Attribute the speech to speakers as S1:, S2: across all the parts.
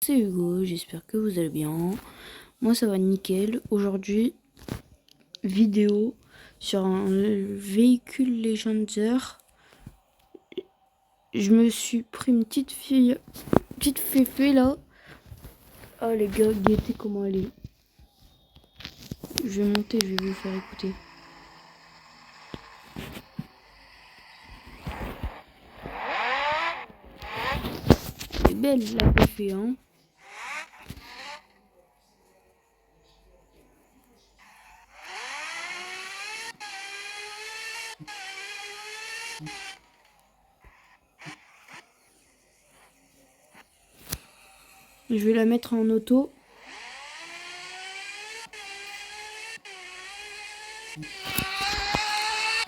S1: c'est Hugo, j'espère que vous allez bien. Moi ça va nickel. Aujourd'hui, vidéo sur un véhicule légendaire. Je me suis pris une petite féfé là. Ah les gars, guettez comment elle est. Je vais monter, je vais vous faire écouter. Elle est belle la féfé hein. Je vais la mettre en auto.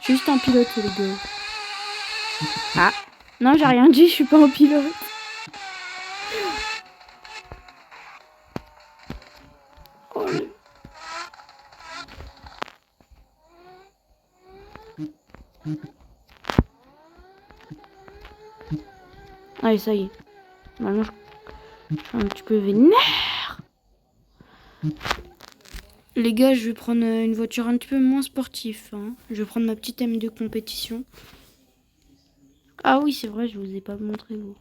S1: Juste un pilote les gars. Ah non, j'ai rien dit, je suis pas un pilote. Oh, allez, ça y est. Maintenant, je suis un petit peu vénère. Les gars, je vais prendre une voiture un petit peu moins sportive. Hein. Je vais prendre ma petite M de compétition. Ah oui, c'est vrai, je vous ai pas montré vous.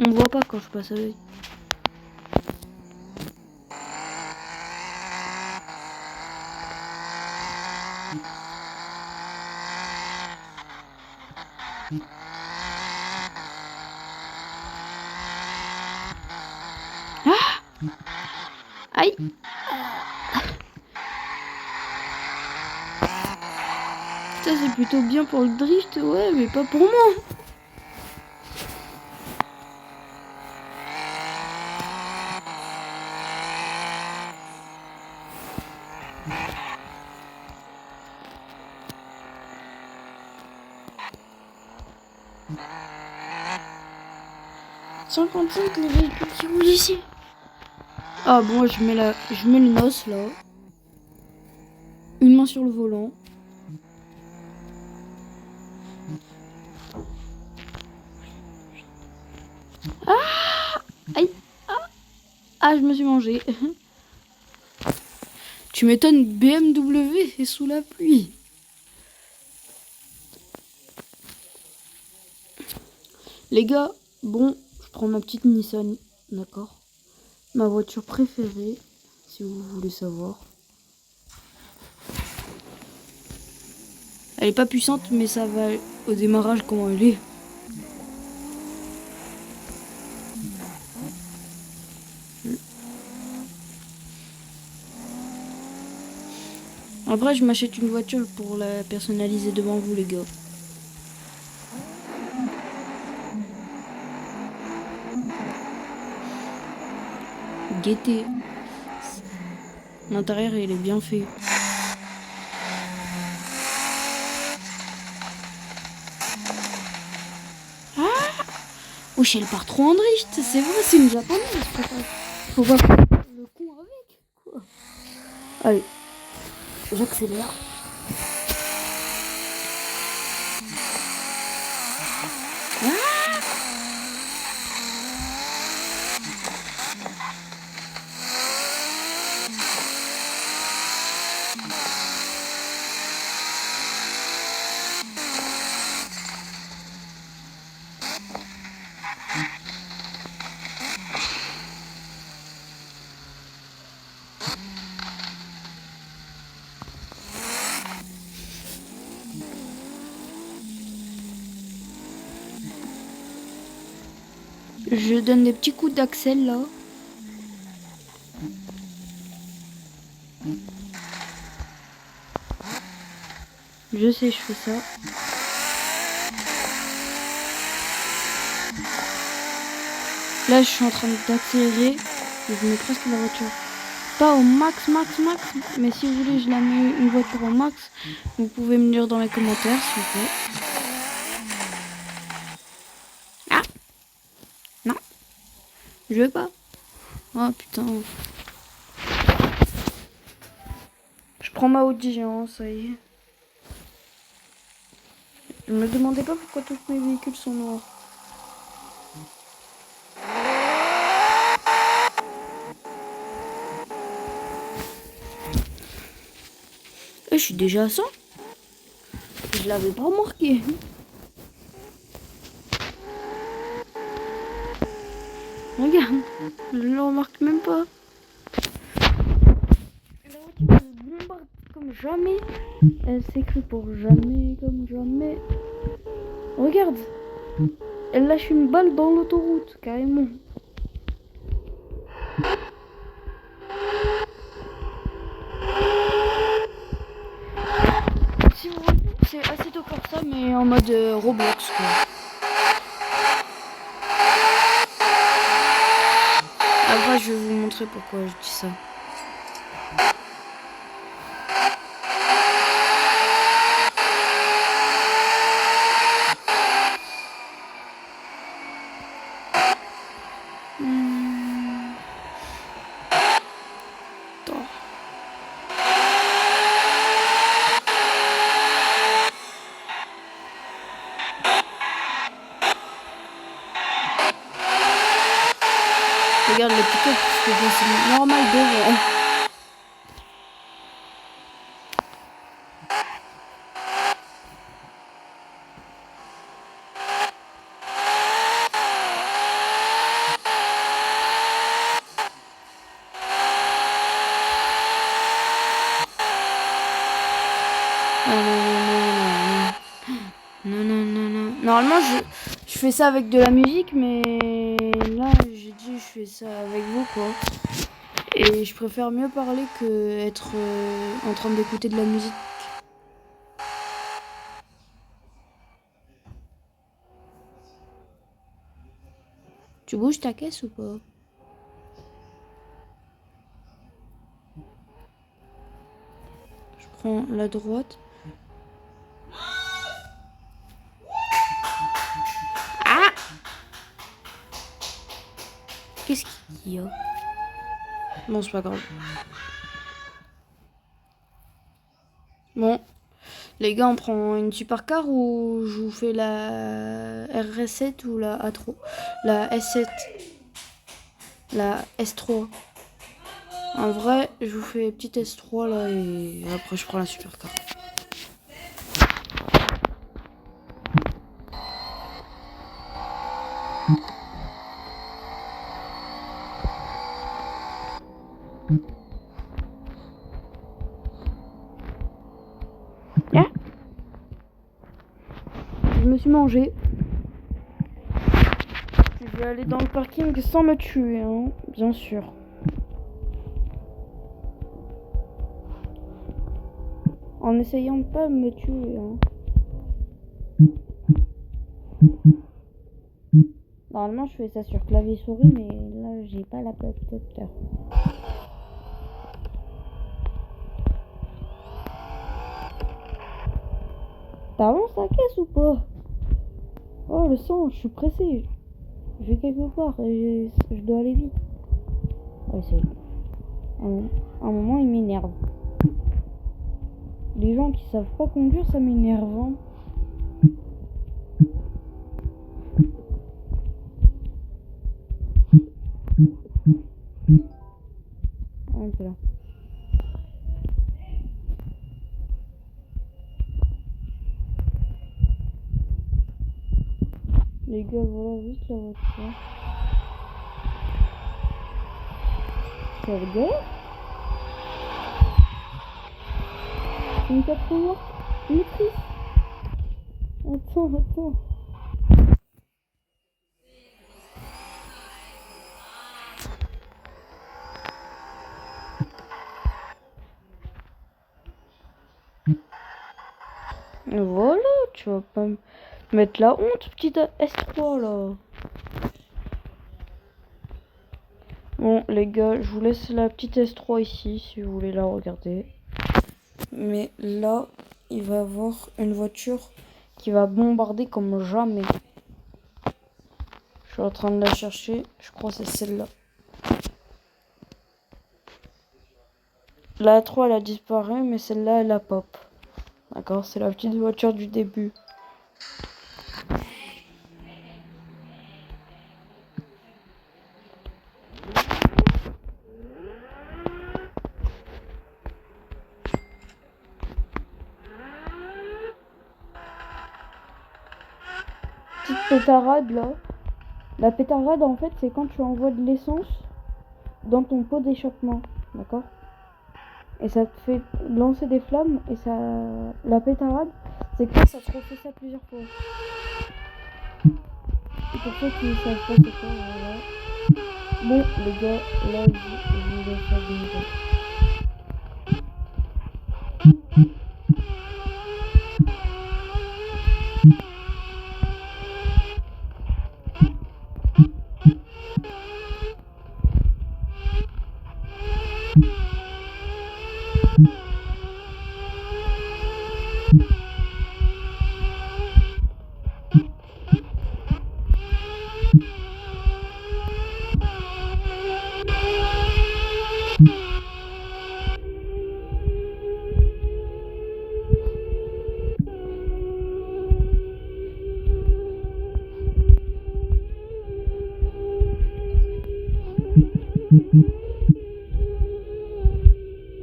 S1: On me voit pas quand je passe avec. Ah aïe. Ça c'est plutôt bien pour le drift, ouais, mais pas pour moi. « 55 les véhicules qui roulent ici. » Ah bon, je mets le NOS là. Une main sur le volant. Ah aïe. Ah, je me suis mangé. Tu m'étonnes, BMW est sous la pluie. Les gars, bon, je prends ma petite Nissan, d'accord. Ma voiture préférée, si vous voulez savoir. Elle est pas puissante, mais ça va au démarrage comment elle est. Après, je m'achète une voiture pour la personnaliser devant vous, les gars. Gaieté. L'intérieur, il est bien fait. Ah wesh, elle part trop en drift. C'est vrai, c'est une japonaise. Faut pas faire le con avec, quoi. Allez, j'accélère. Je donne des petits coups d'axel là. Je sais, je fais ça. Là, je suis en train d'accélérer. Et je mets presque la voiture. Pas au max, mais si vous voulez, je la mets une voiture au max. Vous pouvez me dire dans les commentaires, s'il vous plaît. Ah non, je veux pas. Oh putain. Je prends ma Audi géant, ça y est. Je me demandais pas pourquoi tous mes véhicules sont noirs. Je suis déjà à 100. Je l'avais pas remarqué. Regarde, je ne le remarque même pas. La voiture se bombarde comme jamais. Elle s'écrit pour jamais comme jamais. Regarde, elle lâche une balle dans l'autoroute, carrément. Si vous voulez, c'est assez tôt pour ça, mais en mode Roblox, quoi. Après, je vais vous montrer pourquoi je dis ça. Regarde le pick-up, c'est normal devant. Non. Normalement, je fais ça avec de la musique, mais là, j'ai dit je fais ça avec vous, quoi. Et je préfère mieux parler que être en train d'écouter de la musique. Tu bouges ta caisse ou pas? Je prends la droite. Ah! Qu'est-ce qu'il y a? Bon, c'est pas grave. Bon, les gars, on prend une supercar ou je vous fais la RS7 ou la A3? La S7. La S3. En vrai, je vous fais petite S3 là et après je prends la supercar. Yeah. Je me suis mangé. Je vais aller dans le parking sans me tuer, hein, bien sûr. En essayant de pas me tuer, hein. Normalement, je fais ça sur clavier souris, mais là, j'ai pas l'adaptateur. T'avances la caisse ou pas? Oh, le sang, je suis pressé. Je vais quelque part et je dois aller vite. Ouais, c'est... À un moment, il m'énerve. Les gens qui savent pas conduire, ça m'énerve, hein. Un peu là. Les gars, voilà juste la voiture. Ça regarde. C'est une 80 maîtrise. Attends. Et voilà, tu vas pas me mettre la honte, petite S3 là. Bon, les gars, je vous laisse la petite S3 ici si vous voulez la regarder. Mais là, il va y avoir une voiture qui va bombarder comme jamais. Je suis en train de la chercher, je crois que c'est celle-là. La 3 elle a disparu, mais celle-là elle a pop. D'accord, c'est la petite voiture du début. pétarade là. La pétarade en fait c'est quand tu envoies de l'essence dans ton pot d'échappement, d'accord? Et ça te fait lancer des flammes et ça... La pétarade, c'est quand ça te refait ça plusieurs fois. Et pour ceux qui ne savent pas c'est quoi, voilà. Bon les gars, là je vais faire des nouvelles.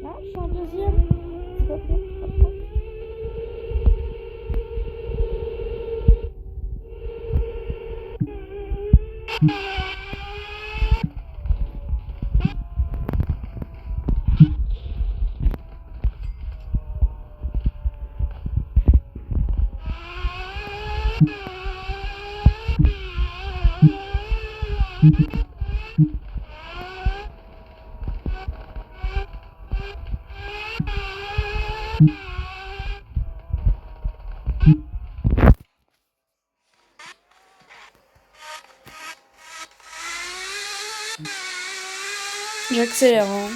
S1: Ah, je suis en deuxième. C'est pas bien, c'est pas bien. J'accélère, hein.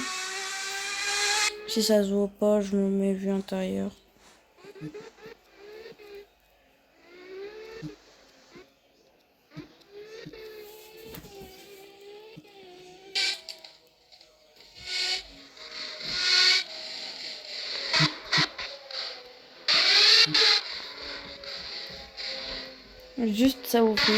S1: Si ça se voit pas, je me mets vue intérieure. Juste ça vous fait.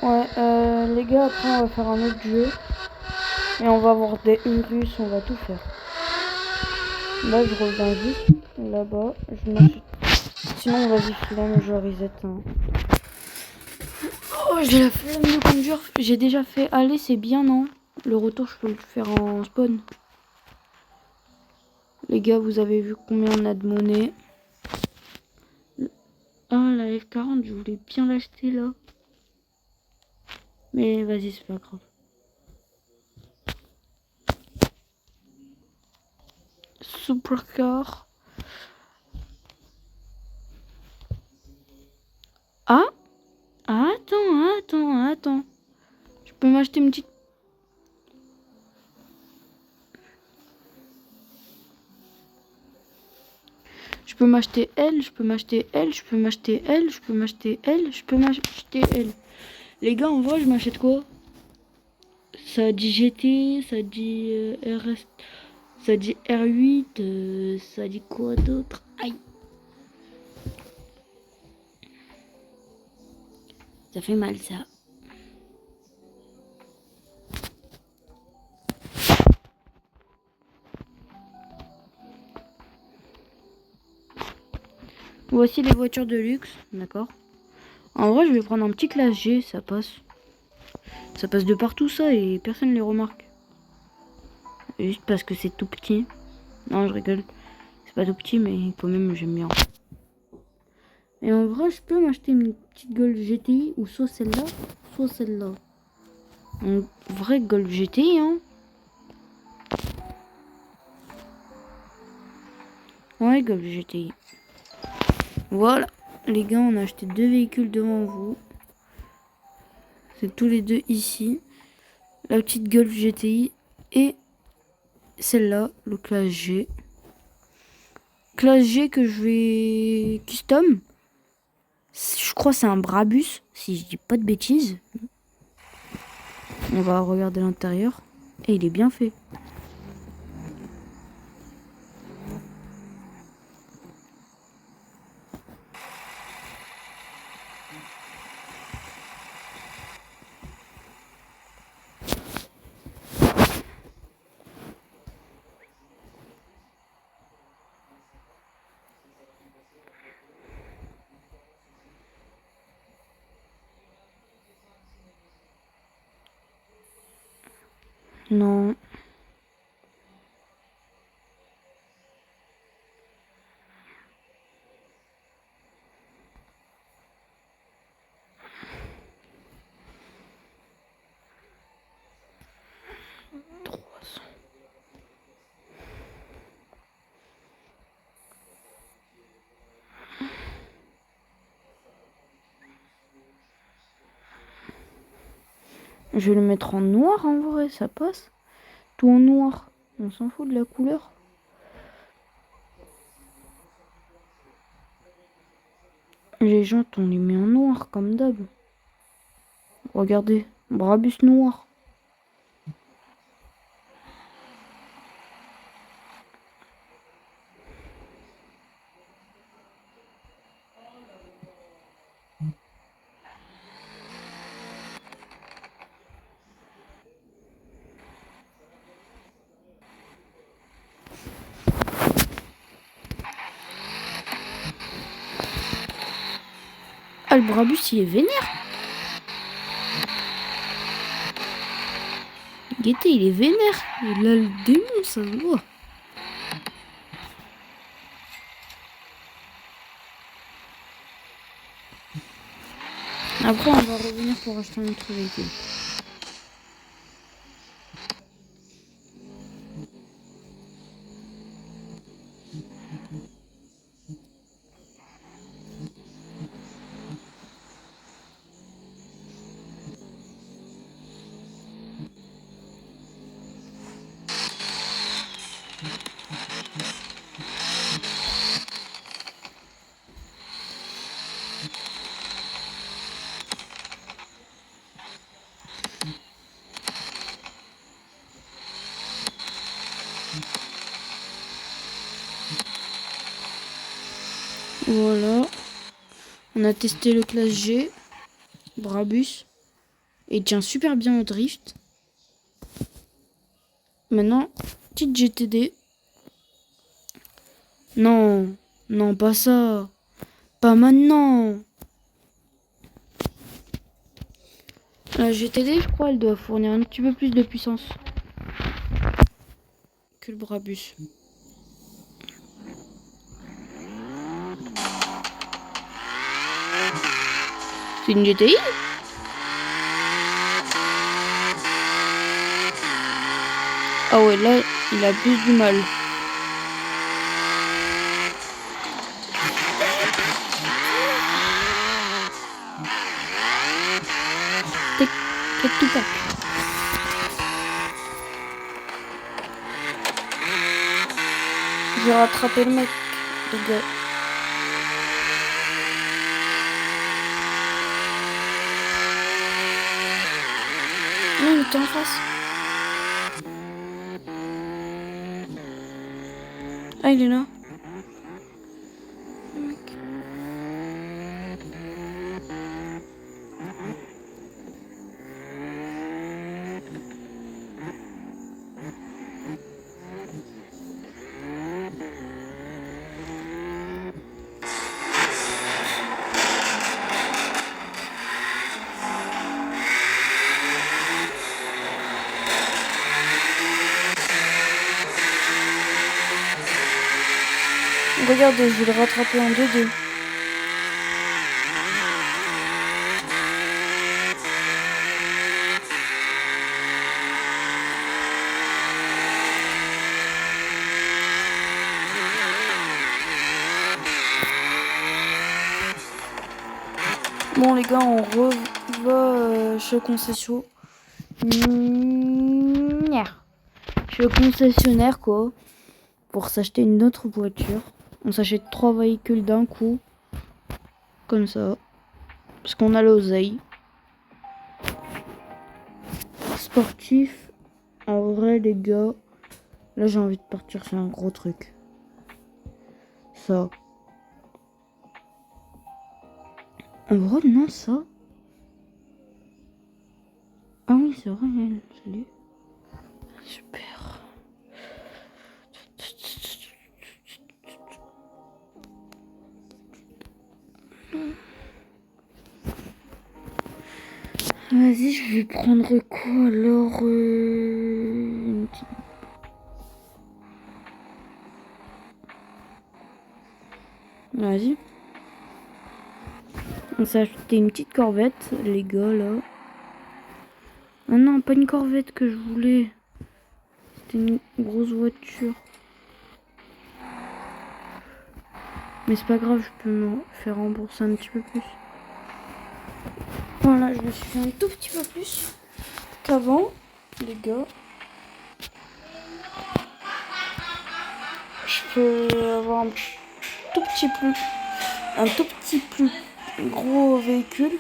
S1: Ouais, les gars, après on va faire un autre jeu. Et on va avoir des Urus, on va tout faire. Là, je reviens juste là-bas. Je m'achète. Sinon, vas-y, flemme, je reset. Hein. Oh, j'ai la flemme de conduire. J'ai déjà fait aller, c'est bien, non? Le retour, je peux le faire en spawn. Les gars, vous avez vu combien on a de monnaie? Ah, la F40, je voulais bien l'acheter là. Mais vas-y, c'est pas grave. Supercar. Ah, attends. Je peux m'acheter une petite... Je peux m'acheter elle, je peux m'acheter elle, je peux m'acheter elle, je peux m'acheter elle, je peux m'acheter elle. Les gars, en vrai, je m'achète quoi? Ça dit GT, ça dit RS, ça dit R8, ça dit quoi d'autre? Aïe. Ça fait mal, ça. Voici les voitures de luxe, d'accord. En vrai, je vais prendre un petit classe G, ça passe. Ça passe de partout, ça, et personne ne les remarque. Juste parce que c'est tout petit. Non, je rigole. C'est pas tout petit, mais quand même, j'aime bien. Et en vrai, je peux m'acheter une petite Golf GTI, ou soit celle-là, soit celle-là. Un vrai Golf GTI, hein. Ouais, Golf GTI. Voilà, les gars, on a acheté 2 véhicules devant vous. C'est tous les deux ici. La petite Golf GTI et celle-là, le classe G. Classe G que je vais custom. Je crois que c'est un Brabus, si je dis pas de bêtises. On va regarder l'intérieur. Et il est bien fait. Non. Je vais le mettre en noir en vrai, ça passe. Tout en noir. On s'en fout de la couleur. Les jantes, on les met en noir comme d'hab. Regardez, Brabus noir. Ah, le Brabus, il est vénère. Gaieté, il est vénère. Il a le démon, ça se voit. Après, on va revenir pour acheter un autre véhicule. Voilà. On a testé le classe G. Brabus. Et il tient super bien au drift. Maintenant, petite GTD. Non, non, pas ça. Pas maintenant. La GTD, je crois, elle doit fournir un petit peu plus de puissance que le Brabus. C'est une GTI? Ah ouais, là, il a plus du mal. Tac, tout tac. Je vais rattraper le mec, les gars. Non, il était en face. Ah, il est là. Le mec. Regardez, je vais le rattraper en 2-2. Bon les gars, on va chez le concession. Chez le concessionnaire quoi. Pour s'acheter une autre voiture. On s'achète 3 véhicules d'un coup. Comme ça. Parce qu'on a l'oseille. sportif, en vrai les gars, là j'ai envie de partir sur un gros truc. Ça. En vrai non ça. Ah oui c'est vrai, je l'ai. Super. Vas-y, je vais prendre quoi alors Vas-y. On s'est acheté une petite corvette, les gars, là. Ah non, pas une corvette que je voulais. C'était une grosse voiture. Mais c'est pas grave, je peux me faire rembourser un petit peu plus. Voilà, je me suis fait un tout petit peu plus qu'avant, les gars. Je peux avoir un tout petit plus gros véhicule.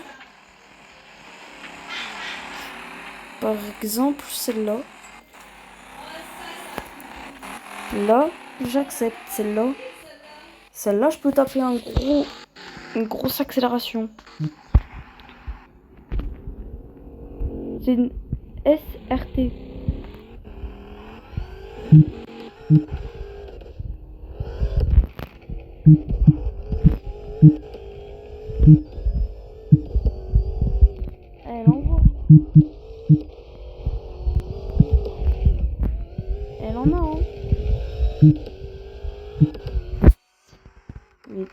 S1: Par exemple, celle-là. Là, j'accepte celle-là. Celle-là, je peux taper une grosse accélération. C'est une SRT. Elle envoie. Elle en a, hein. Mais...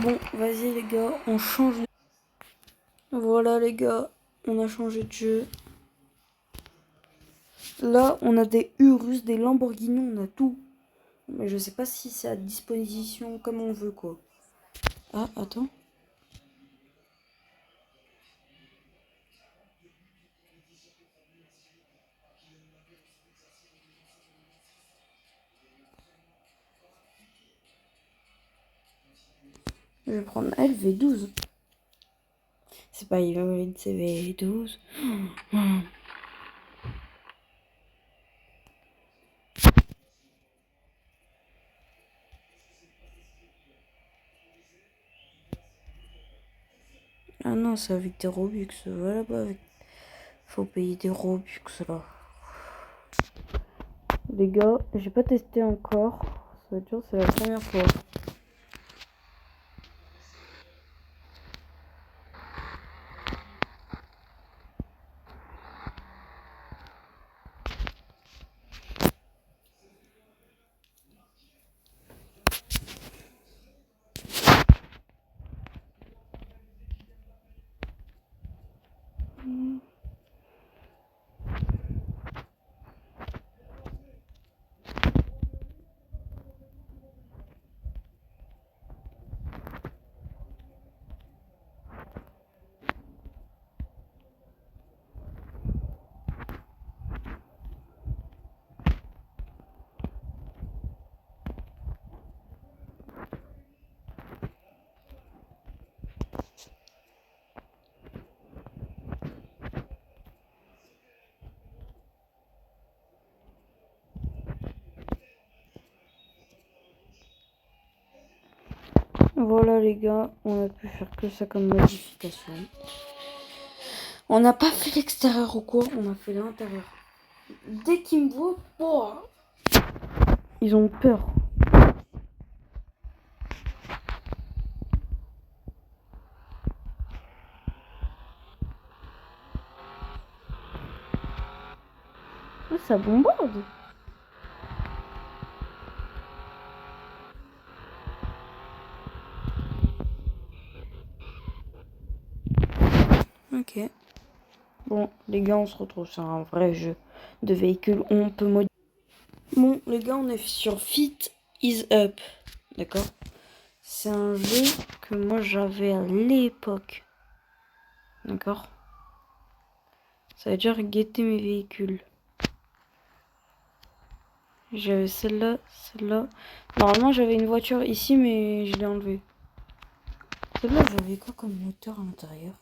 S1: Bon, vas-y les gars, on change. Voilà les gars, on a changé de jeu. Là, on a des Urus, des Lamborghini, on a tout. Mais je sais pas si c'est à disposition comme on veut, quoi. Ah, attends. Je vais prendre LV12. C'est pas hybride, c'est V12. Ah non, c'est avec des Robux. Voilà, bah, faut payer des Robux là. Les gars, j'ai pas testé encore. Ça va être dur, c'est la première fois. Voilà les gars, on a pu faire que ça comme modification. On n'a pas fait l'extérieur ou quoi, on a fait l'intérieur. Dès qu'ils me voient, oh, ils ont peur. ça bombarde. Ok. Bon, les gars, on se retrouve sur un vrai jeu de véhicules. On peut modifier. Bon, les gars, on est sur Fit is Up. D'accord? C'est un jeu que moi j'avais à l'époque. D'accord? Ça veut dire guetter mes véhicules. J'avais celle-là, celle-là. Normalement, j'avais une voiture ici, mais je l'ai enlevée. Celle-là, j'avais quoi comme moteur à l'intérieur?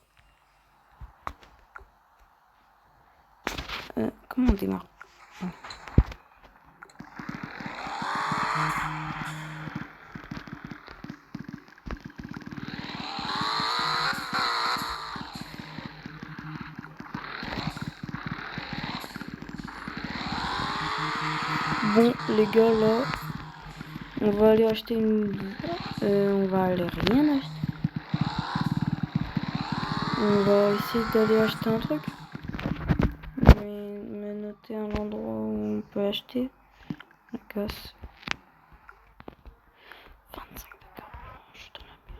S1: Comment on démarre? Bon, les gars, là, on va aller acheter une... on va aller rien acheter. On va essayer d'aller acheter un truc. Je vais me noter un endroit où on peut acheter. La casse. 25 de carburant, je suis dans la merde.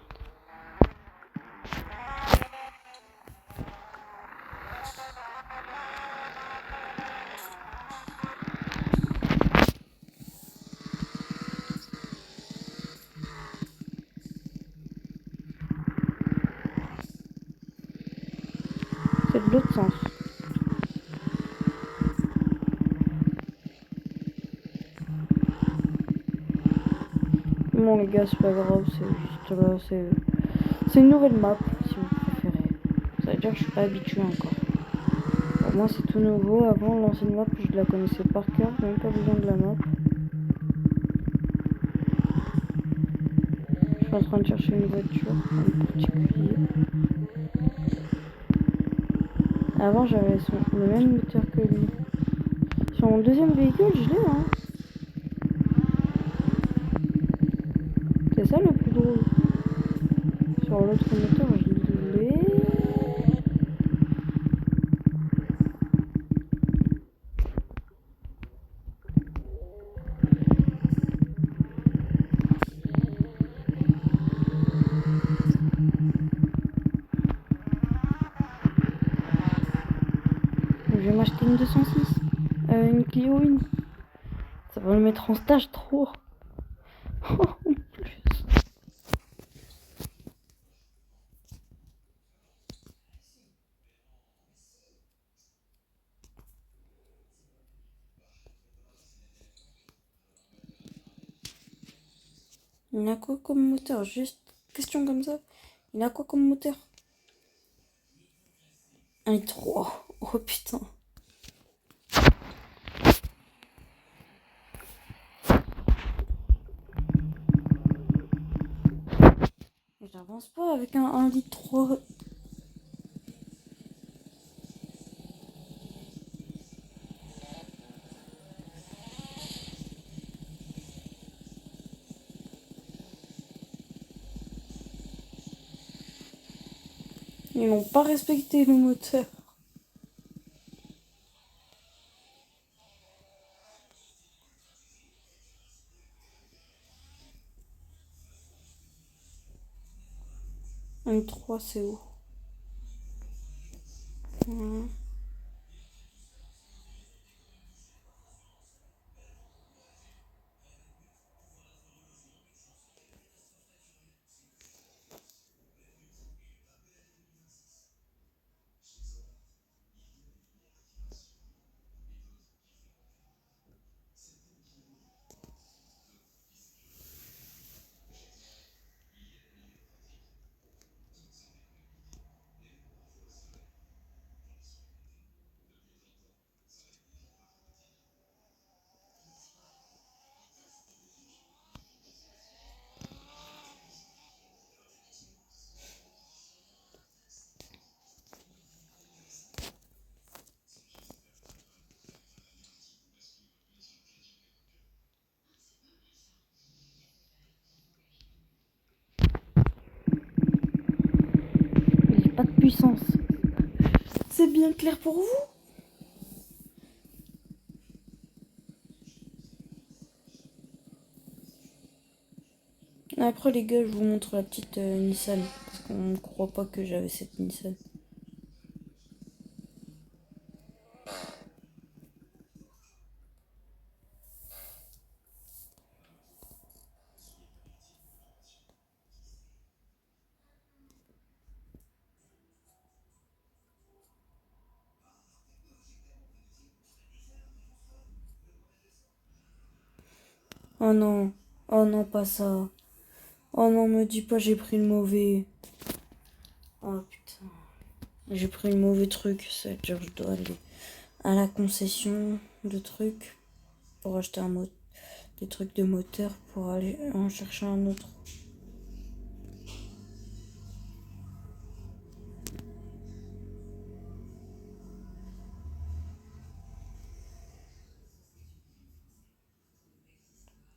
S1: C'est de l'autre sens. Bon les gars, c'est pas grave, c'est juste là, c'est une nouvelle map si vous préférez. Ça veut dire que je suis pas habitué encore. Pour moi c'est tout nouveau. Avant l'ancienne map, je la connaissais par cœur, même pas besoin de la map. Je suis en train de chercher une voiture en particulier. Avant j'avais le même moteur que lui. Sur mon deuxième véhicule, je l'ai hein. C'est ça le plus drôle. Sur l'autre moteur, je l'ai. Je vais m'acheter une 206. Une Clio 1. Ça va me mettre en stage trop. En plus. Il a quoi comme moteur? Juste question comme ça. Il a quoi comme moteur? Un i3. Oh putain. J'avance pas avec un 1,3 litre. Ils n'ont pas respecté le moteur. Un i3 c'est où? Voilà. Il n'a pas de puissance. C'est bien clair pour vous? Après les gars, je vous montre la petite Nissan. Parce qu'on ne croit pas que j'avais cette Nissan. Oh non. Oh non, pas ça. Oh non, me dis pas j'ai pris le mauvais. Oh putain. J'ai pris le mauvais truc. Ça veut dire que je dois aller à la concession de trucs pour acheter des trucs de moteur pour aller en chercher un autre.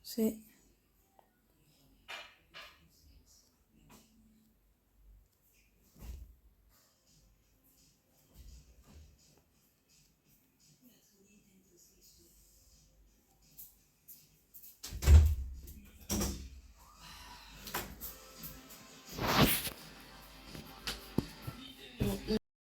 S1: C'est